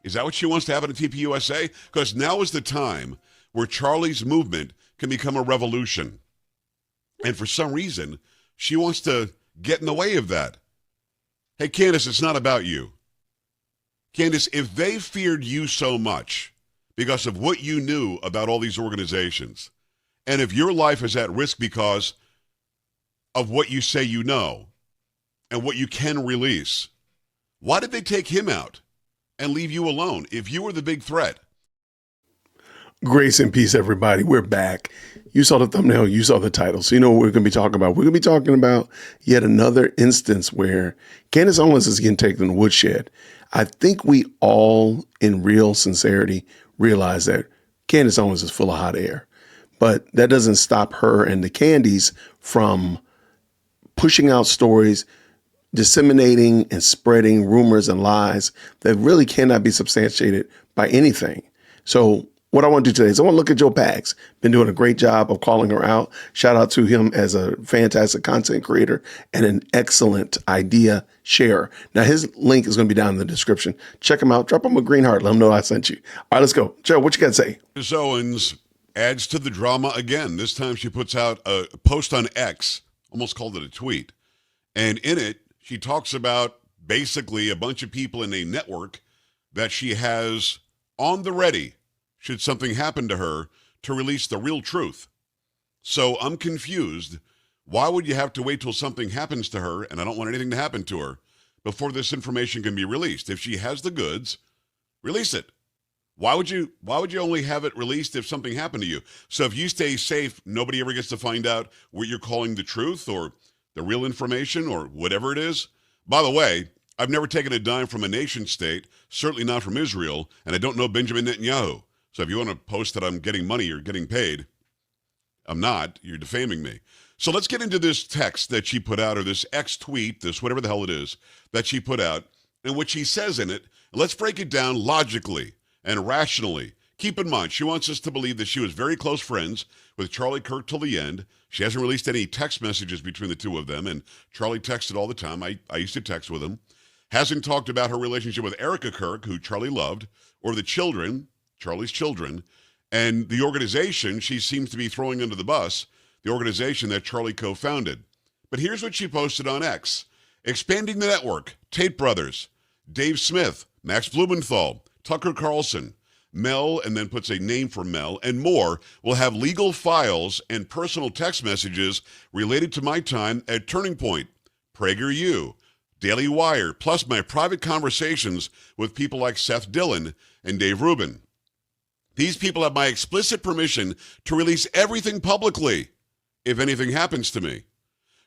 Is that what she wants to happen at TPUSA? Because now is the time where Charlie's movement can become a revolution. And for some reason, she wants to get in the way of that. Hey, Candace, it's not about you. Candace, if they feared you so much because of what you knew about all these organizations, and if your life is at risk because of what you say you know and what you can release, why did they take him out and leave you alone if you were the big threat? Grace and peace, everybody. We're back. You saw the thumbnail. You saw the title. So you know what we're going to be talking about. We're going to be talking about yet another instance where Candace Owens is getting taken to the woodshed. I think we all, in real sincerity, realize that Candace Owens is full of hot air. But that doesn't stop her and the Candies from pushing out stories, disseminating and spreading rumors and lies that really cannot be substantiated by anything. So what I want to do today is I want to look at Joe Pags. Been doing a great job of calling her out. Shout out to him as a fantastic content creator and an excellent idea sharer. Now, his link is going to be down in the description. Check him out. Drop him a green heart. Let him know I sent you. All right, let's go. Joe, what you got to say? Ms. Owens adds to the drama again. This time she puts out a post on X, almost called it a tweet. And in it, she talks about basically a bunch of people in a network that she has on the ready should something happen to her to release the real truth. So I'm confused. Why would you have to wait till something happens to her, and I don't want anything to happen to her, before this information can be released? If she has the goods, release it. Why would you only have it released if something happened to you? So if you stay safe, nobody ever gets to find out what you're calling the truth or the real information or whatever it is? By the way, I've never taken a dime from a nation state, certainly not from Israel, and I don't know Benjamin Netanyahu. So if you want to post that I'm getting money or getting paid, I'm not. You're defaming me. So let's get into this text that she put out, or this X tweet, this whatever the hell it is, that she put out, and what she says in it. Let's break it down logically and rationally. Keep in mind, she wants us to believe that she was very close friends with Charlie Kirk till the end. She hasn't released any text messages between the two of them, and Charlie texted all the time. I used to text with him. Hasn't talked about her relationship with Erica Kirk, who Charlie loved, or the children, Charlie's children, and the organization she seems to be throwing under the bus, the organization that Charlie co-founded. But here's what she posted on X. Expanding the network, Tate Brothers, Dave Smith, Max Blumenthal, Tucker Carlson, Mel, and then puts a name for Mel, and more, will have legal files and personal text messages related to my time at Turning Point, PragerU, Daily Wire, plus my private conversations with people like Seth Dillon and Dave Rubin. These people have my explicit permission to release everything publicly if anything happens to me.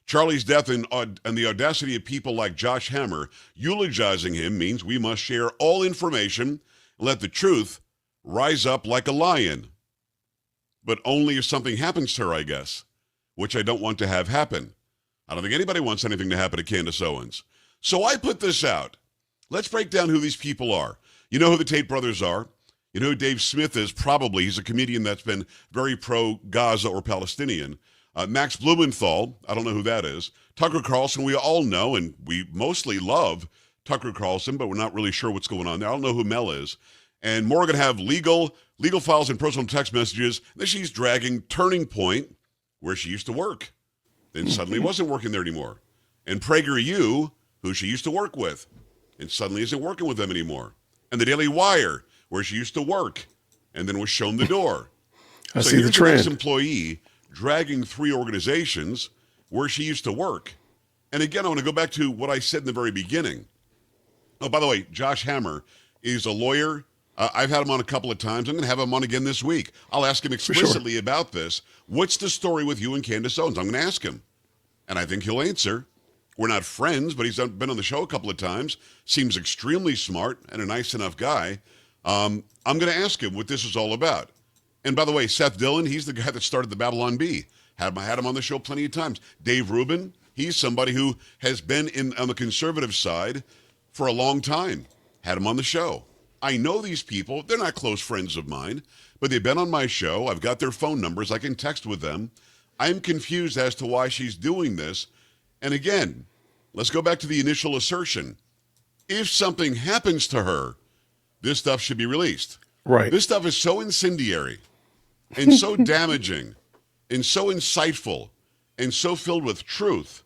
Charlie's death and the audacity of people like Josh Hammer eulogizing him means we must share all information and let the truth rise up like a lion. But only if something happens to her, I guess, which I don't want to have happen. I don't think anybody wants anything to happen to Candace Owens. So I put this out. Let's break down who these people are. You know who the Tate brothers are. You know who Dave Smith is? Probably. He's a comedian that's been very pro-Gaza or Palestinian. Max Blumenthal, I don't know who that is. Tucker Carlson, we all know, and we mostly love Tucker Carlson, but we're not really sure what's going on there. I don't know who Mel is. And more are going to have legal files and personal text messages that she's dragging Turning Point, where she used to work. Then suddenly wasn't working there anymore. And PragerU, who she used to work with, and suddenly isn't working with them anymore. And the Daily Wire, where she used to work, and then was shown the door. I see the trend. Here's an ex-employee dragging three organizations where she used to work. And again, I want to go back to what I said in the very beginning. Oh, by the way, Josh Hammer is a lawyer. I've had him on a couple of times. I'm going to have him on again this week. I'll ask him explicitly about this. What's the story with you and Candace Owens? I'm going to ask him. And I think he'll answer. We're not friends, but he's been on the show a couple of times. Seems extremely smart and a nice enough guy. I'm going to ask him what this is all about. And by the way, Seth Dillon, he's the guy that started the Babylon Bee. Had him on the show plenty of times. Dave Rubin, he's somebody who has been on the conservative side for a long time. Had him on the show. I know these people. They're not close friends of mine, but they've been on my show. I've got their phone numbers. I can text with them. I'm confused as to why she's doing this. And again, let's go back to the initial assertion. If something happens to her, this stuff should be released. Right. This stuff is so incendiary and so damaging and so insightful and so filled with truth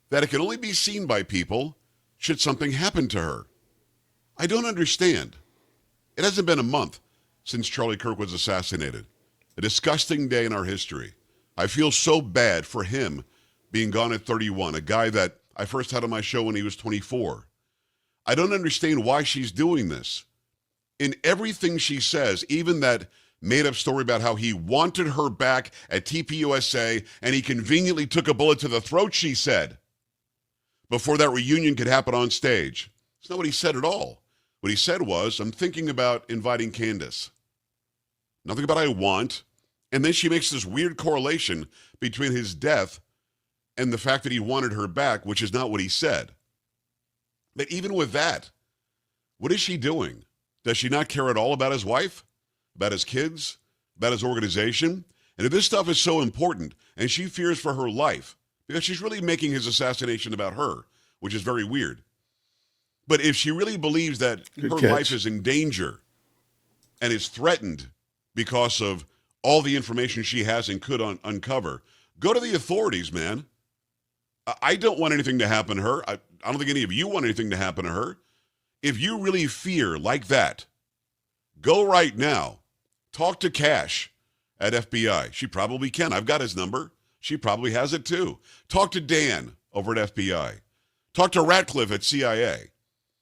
that it can only be seen by people should something happen to her. I don't understand. It hasn't been a month since Charlie Kirk was assassinated. A disgusting day in our history. I feel so bad for him being gone at 31, a guy that I first had on my show when he was 24. I don't understand why she's doing this. In everything she says, even that made-up story about how he wanted her back at TPUSA and he conveniently took a bullet to the throat, she said, before that reunion could happen on stage. It's not what he said at all. What he said was, I'm thinking about inviting Candace. Nothing about I want. And then she makes this weird correlation between his death and the fact that he wanted her back, which is not what he said. But even with that, what is she doing? Does she not care at all about his wife, about his kids, about his organization? And if this stuff is so important and she fears for her life, because she's really making his assassination about her, which is very weird. But if she really believes that her life is in danger and is threatened because of all the information she has and could uncover, go to the authorities, man. I don't want anything to happen to her. I don't think any of you want anything to happen to her. If you really fear like that, go right now. Talk to Cash at FBI. She probably can. I've got his number. She probably has it too. Talk to Dan over at FBI. Talk to Ratcliffe at CIA.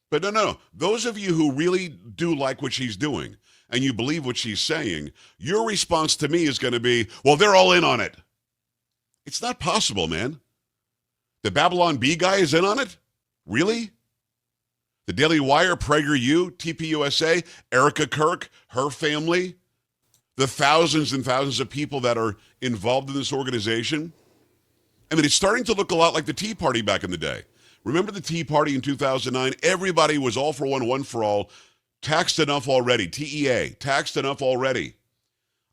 But no. Those of you who really do like what she's doing and you believe what she's saying, your response to me is going to be, well, they're all in on it. It's not possible, man. The Babylon Bee guy is in on it? Really? The Daily Wire, PragerU, TPUSA, Erica Kirk, her family, the thousands and thousands of people that are involved in this organization. I mean, it's starting to look a lot like the Tea Party back in the day. Remember the Tea Party in 2009? Everybody was all for one for all. Taxed enough already. TEA, taxed enough already.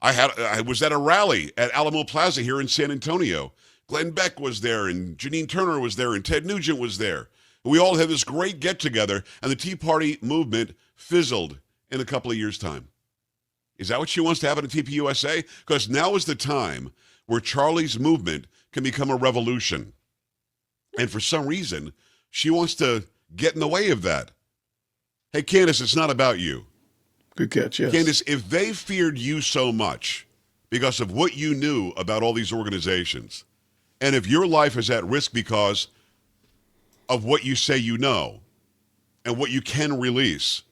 I was at a rally at Alamo Plaza here in San Antonio. Glenn Beck was there, and Janine Turner was there, and Ted Nugent was there. We all had this great get-together, and the Tea Party movement fizzled in a couple of years' time. Is that what she wants to happen at TPUSA? Because now is the time where Charlie's movement can become a revolution. And for some reason, she wants to get in the way of that. Hey, Candace, it's not about you. Good catch, yes. Candace, if they feared you so much because of what you knew about all these organizations, and if your life is at risk because of what you say you know and what you can release,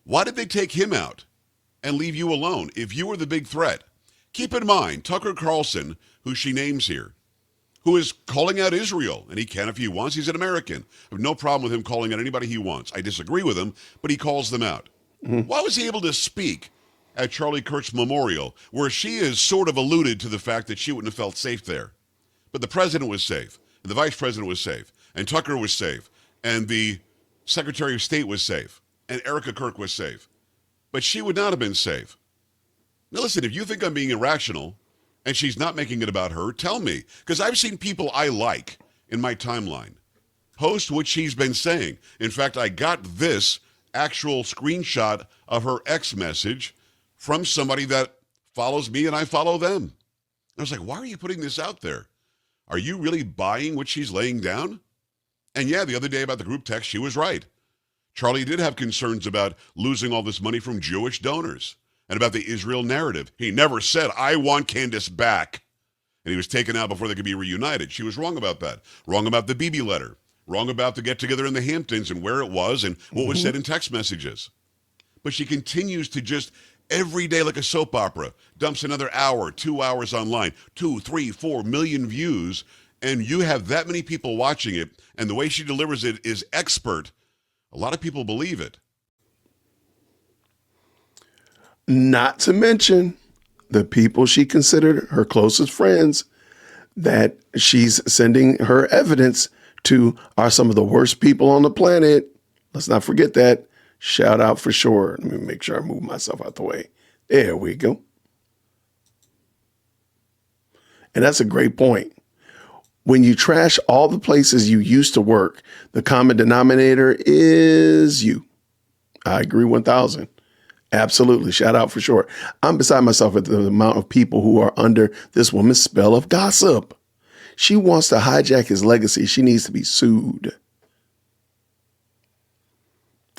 why did they take him out and leave you alone if you were the big threat? Keep in mind, Tucker Carlson, who she names here, who is calling out Israel, and he can if he wants. He's an American. I have no problem with him calling out anybody he wants. I disagree with him, but he calls them out. Mm-hmm. Why was he able to speak at Charlie Kirk's memorial, where she has sort of alluded to the fact that she wouldn't have felt safe there? But the president was safe, and the vice president was safe, and Tucker was safe, and the Secretary of State was safe, and Erica Kirk was safe. But she would not have been safe. Now listen, if you think I'm being irrational, and she's not making it about her, tell me. Because I've seen people I like in my timeline post what she's been saying. In fact, I got this actual screenshot of her X message from somebody that follows me and I follow them. And I was like, why are you putting this out there? Are you really buying what she's laying down? And yeah, the other day about the group text, she was right. Charlie did have concerns about losing all this money from Jewish donors and about the Israel narrative. He never said, I want Candace back. And he was taken out before they could be reunited. She was wrong about that. Wrong about the Bibi letter. Wrong about the get-together in the Hamptons and where it was and what was said in text messages. But she continues to just, every day like a soap opera, dumps another hour, 2 hours online, 2, 3, 4 million views, and you have that many people watching it, and the way she delivers it is expert. A lot of people believe it. Not to mention the people she considered her closest friends that she's sending her evidence to are some of the worst people on the planet. Let's not forget that. Shout out for sure. Let me make sure I move myself out the way. There we go. And that's a great point. When you trash all the places you used to work, the common denominator is you. I agree 1,000. Absolutely. Shout out for sure. I'm beside myself at the amount of people who are under this woman's spell of gossip. She wants to hijack his legacy. She needs to be sued.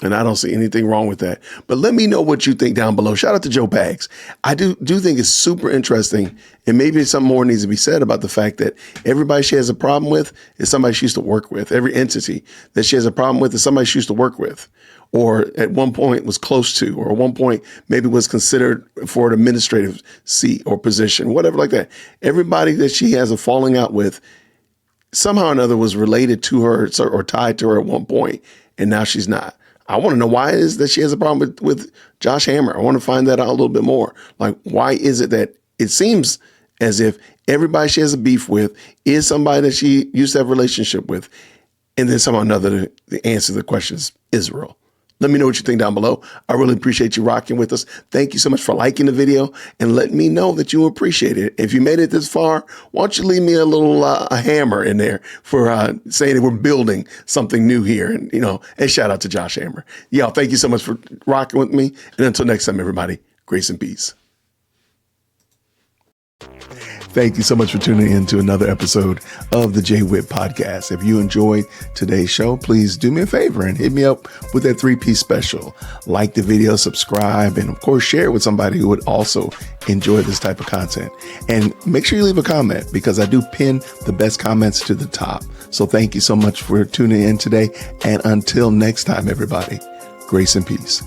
And I don't see anything wrong with that. But let me know what you think down below. Shout out to Joe Bags. I do think it's super interesting. And maybe something more needs to be said about the fact that everybody she has a problem with is somebody she used to work with. Every entity that she has a problem with is somebody she used to work with, or at one point was close to, or at one point maybe was considered for an administrative seat or position, whatever like that. Everybody that she has a falling out with somehow or another was related to her or tied to her at one point, and now she's not. I want to know why it is that she has a problem with Josh Hammer. I want to find that out a little bit more. Like, why is it that it seems as if everybody she has a beef with is somebody that she used to have a relationship with, and then somehow or another the answer to the question is Israel. Let me know what you think down below. I really appreciate you rocking with us. Thank you so much for liking the video and let me know that you appreciate it. If you made it this far, why don't you leave me a little a hammer in there for saying that we're building something new here. And, and shout out to Josh Hammer. Y'all, thank you so much for rocking with me. And until next time, everybody, grace and peace. Thank you so much for tuning in to another episode of the JWhit Podcast. If you enjoyed today's show, please do me a favor and hit me up with that 3-piece special. Like the video, subscribe, and of course, share it with somebody who would also enjoy this type of content. And make sure you leave a comment because I do pin the best comments to the top. So thank you so much for tuning in today. And until next time, everybody, grace and peace.